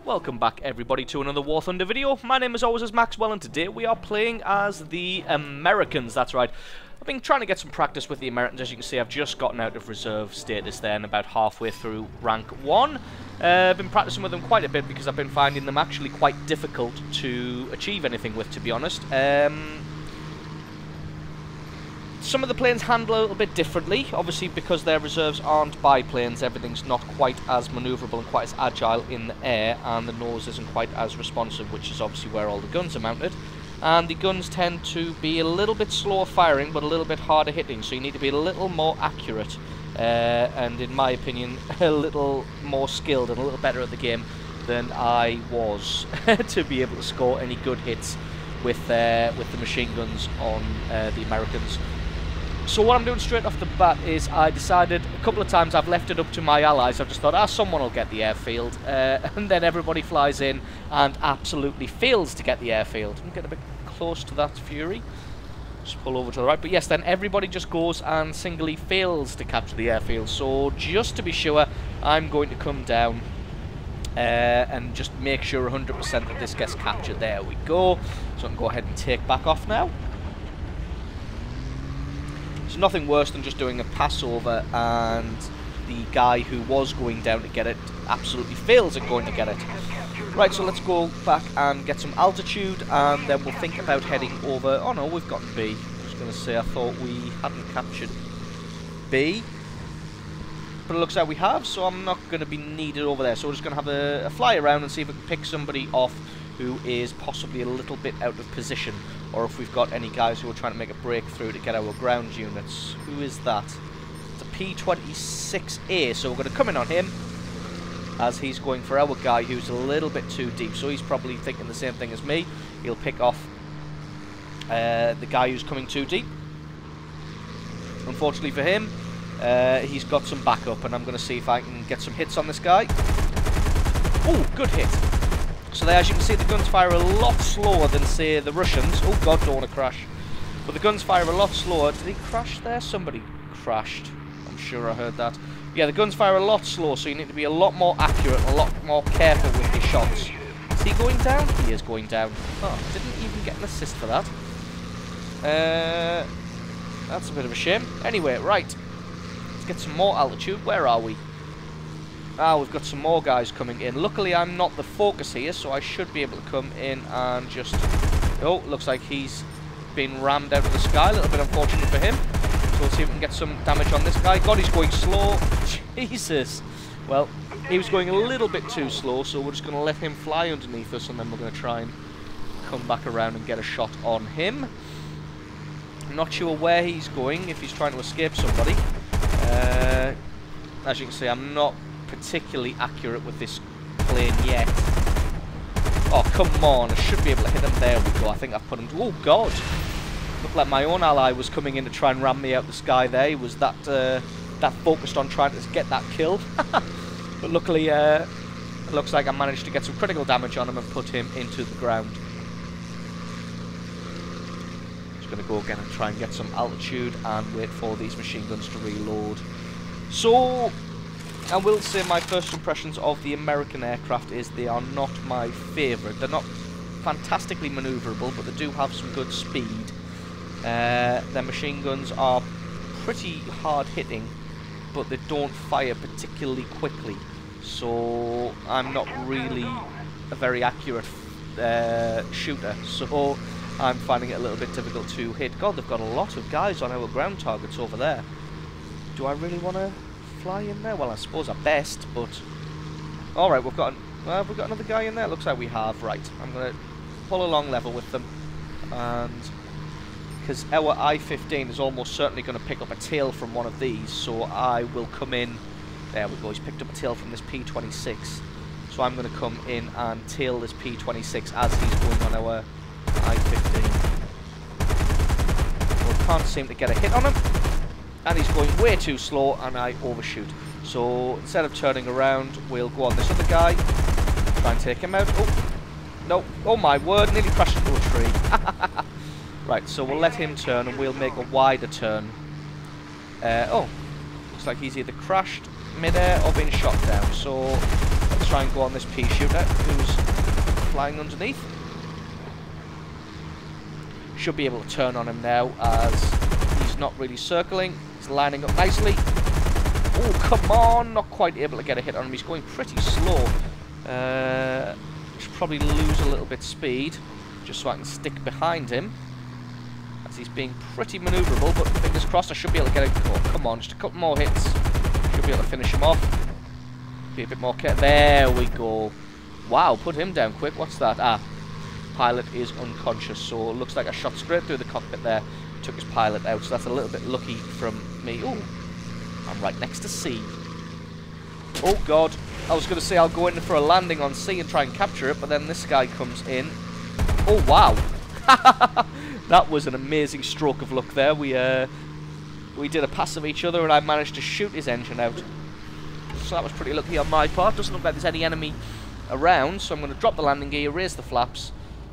Welcome back everybody to another War Thunder video. My name as always is Maxwell and today we are playing as the Americans, that's right. I've been trying to get some practice with the Americans. As you can see, I've just gotten out of reserve status there and about halfway through rank 1. I've been practicing with them quite a bit because I've been finding them actually quite difficult to achieve anything with, to be honest. Some of the planes handle a little bit differently, obviously because their reserves aren't biplanes, everything's not quite as manoeuvrable and quite as agile in the air, and the nose isn't quite as responsive, which is obviously where all the guns are mounted. And the guns tend to be a little bit slower firing, but a little bit harder hitting, so you need to be a little more accurate, and in my opinion, a little more skilled and a little better at the game than I was to be able to score any good hits with the machine guns on the Americans. So what I'm doing straight off the bat is I decided a couple of times I've left it up to my allies. I've just thought, someone will get the airfield. And then everybody flies in and absolutely fails to get the airfield. I'm getting a bit close to that Fury. Just pull over to the right. But yes, then everybody just goes and singly fails to capture the airfield. So just to be sure, I'm going to come down and just make sure 100% that this gets captured. There we go. So I can go ahead and take back off now. It's nothing worse than just doing a passover and the guy who was going down to get it absolutely fails at going to get it. Right, so let's go back and get some altitude and then we'll think about heading over. Oh no, we've gotten B. I was going to say I thought we hadn't captured B. But it looks like we have, so I'm not going to be needed over there. So we're just going to have a fly around and see if we can pick somebody off who is possibly a little bit out of position, or if we've got any guys who are trying to make a breakthrough to get our ground units. Who is that? It's a P-26A, so we're going to come in on him as he's going for our guy who's a little bit too deep, so he's probably thinking the same thing as me. He'll pick off the guy who's coming too deep. Unfortunately for him, he's got some backup, and I'm going to see if I can get some hits on this guy. Oh, good hit. So there, as you can see, the guns fire a lot slower than, say, the Russians. Oh god, don't want to crash. But the guns fire a lot slower. Did he crash there? Somebody crashed. I'm sure I heard that. Yeah, the guns fire a lot slower, so you need to be a lot more accurate, a lot more careful with your shots. Is he going down? He is going down. Oh, didn't even get an assist for that. That's a bit of a shame. Anyway, right. Let's get some more altitude. Where are we? We've got some more guys coming in. Luckily, I'm not the focus here, so I should be able to come in and just... Oh, looks like he's been rammed out of the sky. A little bit unfortunate for him. So we'll see if we can get some damage on this guy. God, he's going slow. Jesus. Well, he was going a little bit too slow, so we're just going to let him fly underneath us, and then we're going to try and come back around and get a shot on him. I'm not sure where he's going, if he's trying to escape somebody. As you can see, I'm not particularly accurate with this plane yet. Oh, come on. I should be able to hit him. There we go. I think I've put him... Oh, God. Looked like my own ally was coming in to try and ram me out the sky there. He was that focused on trying to get that kill. But luckily, it looks like I managed to get some critical damage on him and put him into the ground. Just going to go again and try and get some altitude and wait for these machine guns to reload. So... I will say my first impressions of the American aircraft is they are not my favourite. They're not fantastically manoeuvrable, but they do have some good speed. Their machine guns are pretty hard hitting, but they don't fire particularly quickly. So I'm not really a very accurate shooter, so I'm finding it a little bit difficult to hit. God, they've got a lot of guys on our ground targets over there. Do I really want to fly in there? Well, I suppose I best, but... Alright, we've got another guy in there? Looks like we have. Right, I'm going to pull along level with them, and... because our I-15 is almost certainly going to pick up a tail from one of these, so I will come in... There we go, he's picked up a tail from this P-26. So I'm going to come in and tail this P-26 as he's going on our I-15. Well, can't seem to get a hit on him. And he's going way too slow, and I overshoot. So instead of turning around, we'll go on this other guy, try and take him out. Oh, no. Oh my word, nearly crashed into a tree. Right, so we'll let him turn, and we'll make a wider turn. Oh, looks like he's either crashed mid-air or been shot down. So let's let's try and go on this pea shooter who's flying underneath. Should be able to turn on him now as he's not really circling. He's lining up nicely. Oh, come on! Not quite able to get a hit on him. He's going pretty slow. Should probably lose a little bit speed just so I can stick behind him, as he's being pretty manoeuvrable, but fingers crossed I should be able to get a... Oh, come on, just a couple more hits. Should be able to finish him off. Be a bit more careful. There we go. Wow, put him down quick. What's that? Ah, pilot is unconscious, so it looks like I shot straight through the cockpit there. Took his pilot out, so that's a little bit lucky from me. Oh, I'm right next to C. Oh, God. I was going to say I'll go in for a landing on C and try and capture it, but then this guy comes in. Oh, wow. That was an amazing stroke of luck there. We did a pass of each other, and I managed to shoot his engine out. So that was pretty lucky on my part. Doesn't look like there's any enemy around, so I'm going to drop the landing gear, raise the flaps,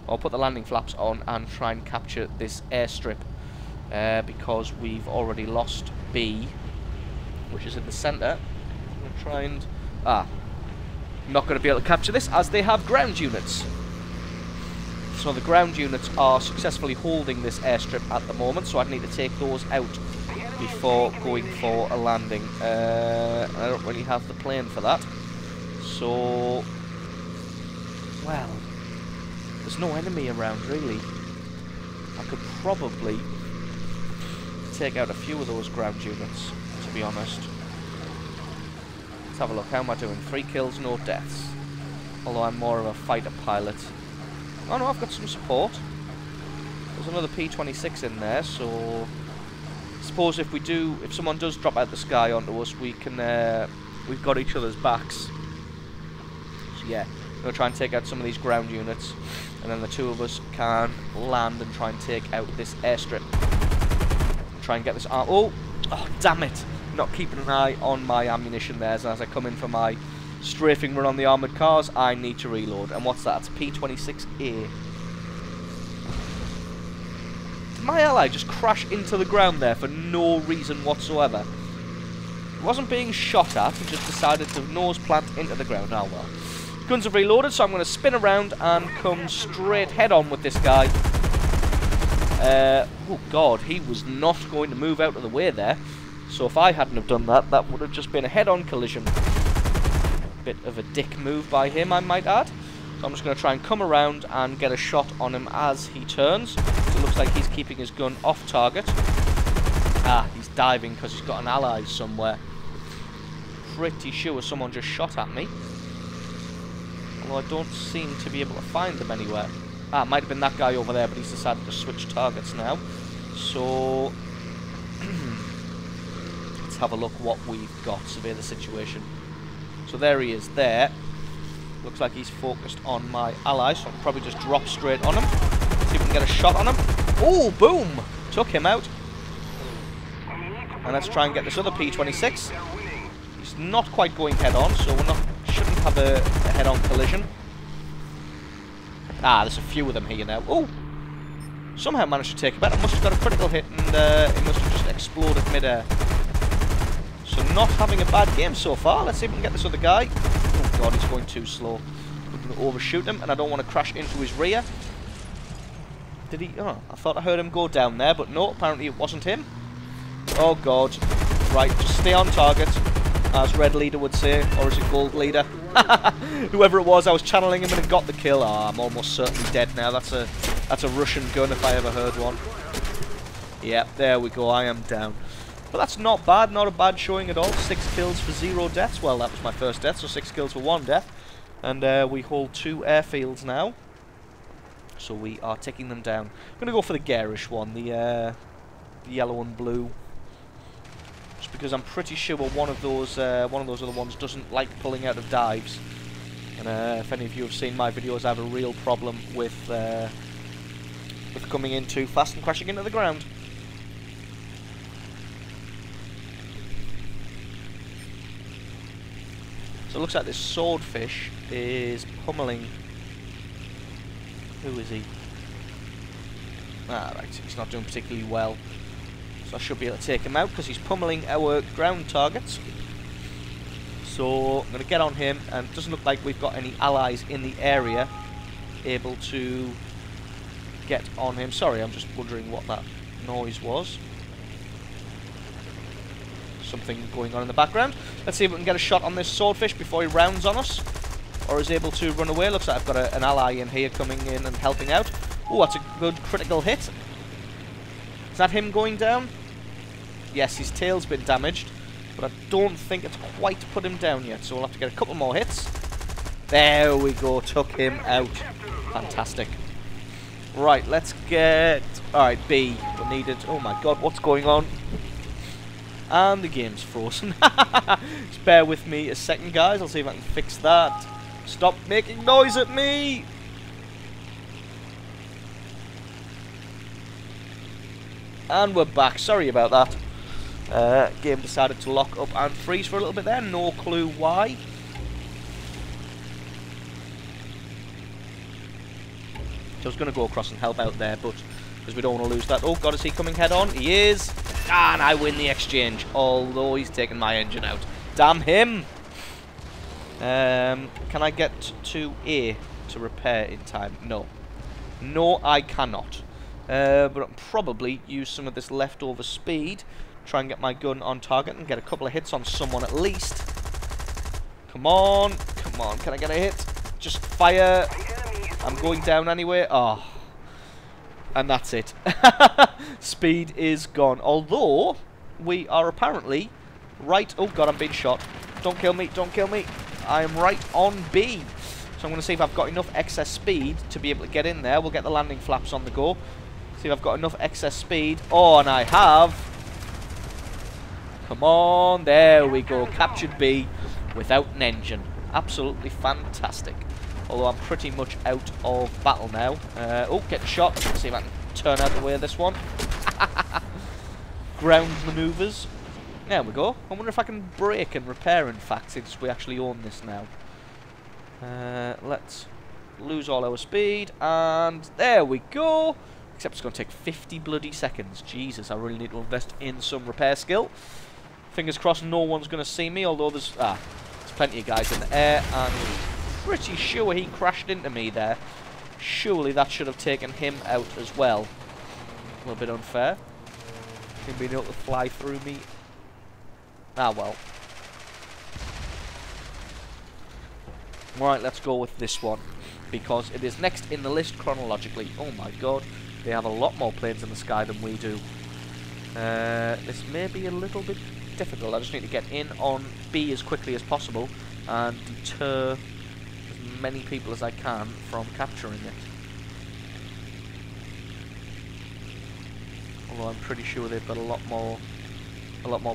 or put the landing flaps on, and try and capture this airstrip, because we've already lost B, which is in the centre. I'm going to try and... I'm not going to be able to capture this, as they have ground units. So the ground units are successfully holding this airstrip at the moment, so I'd need to take those out before going for a landing. I don't really have the plane for that. So... well... there's no enemy around, really. I could probably take out a few of those ground units, to be honest. Let's have a look. How am I doing? 3 kills, no deaths. Although I'm more of a fighter pilot. Oh no, I've got some support. There's another P-26 in there, so... I suppose if someone does drop out the sky onto us, we can, we've got each other's backs. So yeah, I'm going to try and take out some of these ground units, and then the two of us can land and try and take out this airstrip. Try and get this... oh, damn it! Not keeping an eye on my ammunition there, as I come in for my strafing run on the armoured cars, I need to reload. And what's that? It's P-26A. Did my ally just crash into the ground there for no reason whatsoever? He wasn't being shot at, he just decided to nose plant into the ground. Oh well. Guns have reloaded, so I'm going to spin around and come straight head on with this guy. Oh god, he was not going to move out of the way there. So if I hadn't have done that, that would have just been a head-on collision. Bit of a dick move by him, I might add. So I'm just going to try and come around and get a shot on him as he turns. So it looks like he's keeping his gun off target. Ah, he's diving because he's got an ally somewhere. Pretty sure someone just shot at me. Although I don't seem to be able to find them anywhere. Ah, it might have been that guy over there, but he's decided to switch targets now. So... let's have a look what we've got, survey the situation. So there he is there. Looks like he's focused on my ally, so I'll probably just drop straight on him. See if we can get a shot on him. Oh, boom! Took him out. And let's try and get this other P-26. He's not quite going head-on, so shouldn't have a head-on collision. Ah, there's a few of them here now. Oh! Somehow managed to take him out. I must have got a critical hit, and it must have just exploded mid-air. So not having a bad game so far. Let's see if we can get this other guy. Oh god, he's going too slow. I'm going to overshoot him, and I don't want to crash into his rear. Did he? Oh, I thought I heard him go down there, but no, apparently it wasn't him. Oh god. Right, just stay on target, as Red Leader would say, or is it Gold Leader? Whoever it was, I was channeling him and got the kill. Ah, I'm almost certainly dead now. That's a Russian gun if I ever heard one. Yeah, there we go, I am down. But that's not bad, not a bad showing at all. 6 kills for 0 deaths. Well, that was my first death, so 6 kills for 1 death. And we hold 2 airfields now. So we are taking them down. I'm going to go for the garish one, the yellow and blue. Just because I'm pretty sure one of those other ones doesn't like pulling out of dives. And if any of you have seen my videos, I have a real problem with coming in too fast and crashing into the ground. So it looks like this swordfish is pummeling. Who is he? Ah, right, he's not doing particularly well. So I should be able to take him out because he's pummeling our ground targets. So I'm going to get on him, and it doesn't look like we've got any allies in the area able to get on him. Sorry, I'm just wondering what that noise was. Something going on in the background. Let's see if we can get a shot on this swordfish before he rounds on us, or is able to run away. Looks like I've got an ally in here coming in and helping out. Oh, that's a good critical hit. Is that him going down? Yes, his tail's been damaged, but I don't think it's quite put him down yet, so we'll have to get a couple more hits. There we go, took him out. Fantastic. Right, let's get... Alright, B. We needed... Oh my god, what's going on? And the game's frozen. Just bear with me a second, guys. I'll see if I can fix that. Stop making noise at me! And we're back. Sorry about that. Game decided to lock up and freeze for a little bit there. No clue why. So I was going to go across and help out there, but because we don't want to lose that. Oh god, is he coming head on? He is. And I win the exchange, although he's taken my engine out. Damn him! Can I get to A to repair in time? No. No, I cannot. But I'll probably use some of this leftover speed, try and get my gun on target and get a couple of hits on someone at least. Come on, come on, can I get a hit? Just fire. I'm going down anyway. Oh. And that's it. Speed is gone. Although, we are apparently right... Oh god, I'm being shot. Don't kill me, don't kill me. I am right on B. So I'm going to see if I've got enough excess speed to be able to get in there. We'll get the landing flaps on the go. See if I've got enough excess speed. Oh, and I have. Come on, there we go. Captured B without an engine. Absolutely fantastic. Although I'm pretty much out of battle now. Oh, getting shot. Let's see if I can turn out the way of this one. Ground maneuvers. There we go. I wonder if I can brake and repair, in fact, since we actually own this now. Let's lose all our speed, and there we go. Except it's going to take 50 bloody seconds. Jesus, I really need to invest in some repair skill. Fingers crossed no one's going to see me, although there's plenty of guys in the air, and pretty sure he crashed into me there. Surely that should have taken him out as well. A little bit unfair. Him being able to fly through me. Ah, well. Right, let's go with this one, because it is next in the list chronologically. Oh my god, they have a lot more planes in the sky than we do. This may be a little bit difficult. I just need to get in on B as quickly as possible and deter as many people as I can from capturing it. Although I'm pretty sure they've got a lot more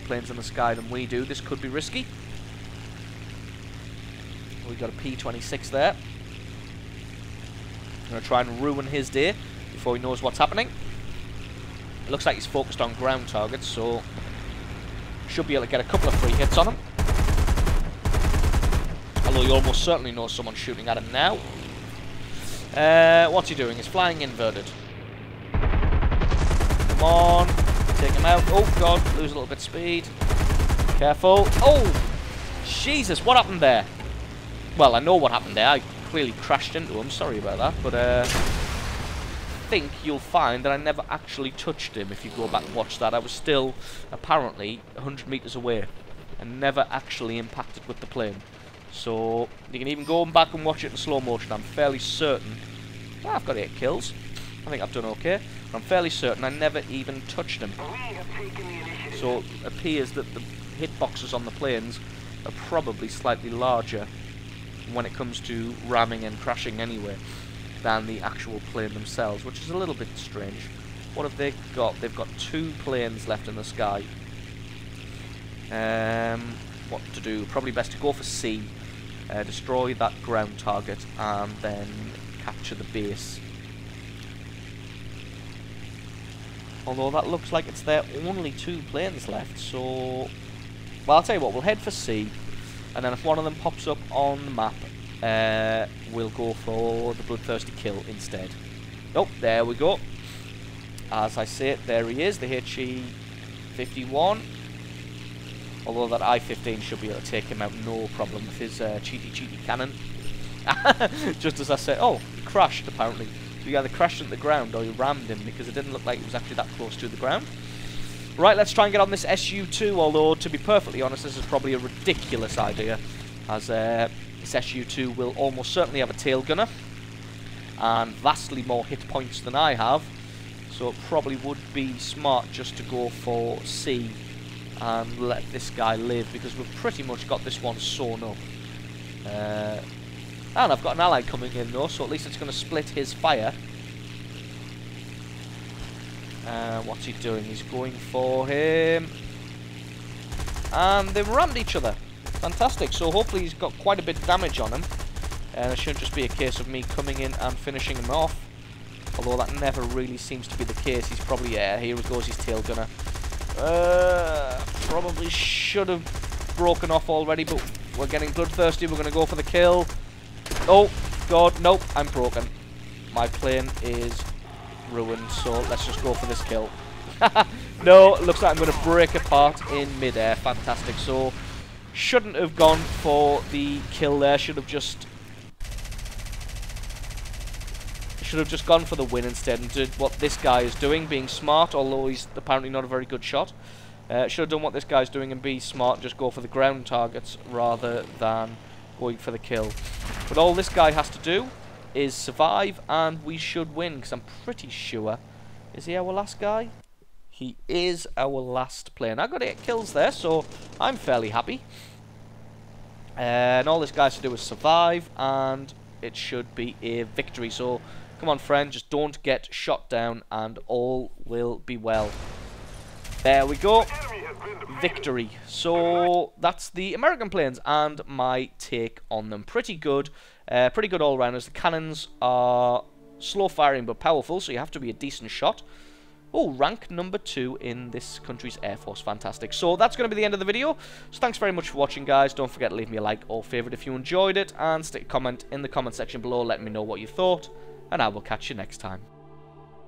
planes in the sky than we do. This could be risky. We've got a P-26 there. I'm going to try and ruin his day before he knows what's happening. It looks like he's focused on ground targets, so should be able to get a couple of free hits on him. Although he almost certainly knows someone's shooting at him now. What's he doing? He's flying inverted. Come on. Take him out. Oh, God. Lose a little bit of speed. Careful. Oh! Jesus, what happened there? Well, I know what happened there. I clearly crashed into him. Sorry about that. But I think you'll find that I never actually touched him if you go back and watch that. I was still, apparently, 100 meters away and never actually impacted with the plane. So, you can even go back and watch it in slow motion. I'm fairly certain... Well, I've got 8 kills. I think I've done okay. But I'm fairly certain I never even touched him. So, it appears that the hitboxes on the planes are probably slightly larger when it comes to ramming and crashing anyway than the actual plane themselves, which is a little bit strange. What have they got? They've got 2 planes left in the sky. What to do? Probably best to go for C, destroy that ground target, and then capture the base. Although that looks like it's their only 2 planes left, so... Well, I'll tell you what, we'll head for C, and then if one of them pops up on the map, we'll go for the bloodthirsty kill instead. Oh, there we go. As I say it, there he is, the HE-51. Although that I-15 should be able to take him out no problem with his cheaty cannon. Just as I said, oh, he crashed apparently. So he either crashed into the ground or he rammed him, because it didn't look like he was actually that close to the ground. Right, let's try and get on this SU-2, although to be perfectly honest, this is probably a ridiculous idea, as this SU-2 will almost certainly have a tail gunner and vastly more hit points than I have. So it probably would be smart just to go for C and let this guy live, because we've pretty much got this one sewn up. And I've got an ally coming in though, so at least it's going to split his fire. What's he doing? He's going for him. And they've rammed each other. Fantastic. So hopefully he's got quite a bit of damage on him. And it shouldn't just be a case of me coming in and finishing him off. Although that never really seems to be the case. He's probably, yeah, here goes his tail gunner. Probably should have broken off already, but we're getting bloodthirsty. We're going to go for the kill. Oh, God, nope, I'm broken. My plane is ruined, so let's just go for this kill. No, it looks like I'm going to break apart in midair. Fantastic. So, shouldn't have gone for the kill there. Should have just gone for the win instead and did what this guy is doing, being smart, although he's apparently not a very good shot. Should have done what this guy's doing and be smart and just go for the ground targets rather than going for the kill. But all this guy has to do is survive and we should win, because I'm pretty sure... Is he our last guy? He is our last player. And I got 8 kills there, so I'm fairly happy. And all this guy has to do is survive, and it should be a victory. So, come on, friend, just don't get shot down, and all will be well. There we go. Victory. So, that's the American planes and my take on them. Pretty good. Pretty good all-rounders. The cannons are slow firing but powerful, so you have to be a decent shot. Oh, rank number 2 in this country's Air Force. Fantastic. So that's going to be the end of the video. So thanks very much for watching, guys. Don't forget to leave me a like or favourite if you enjoyed it, and stick a comment in the comment section below letting me know what you thought, and I will catch you next time.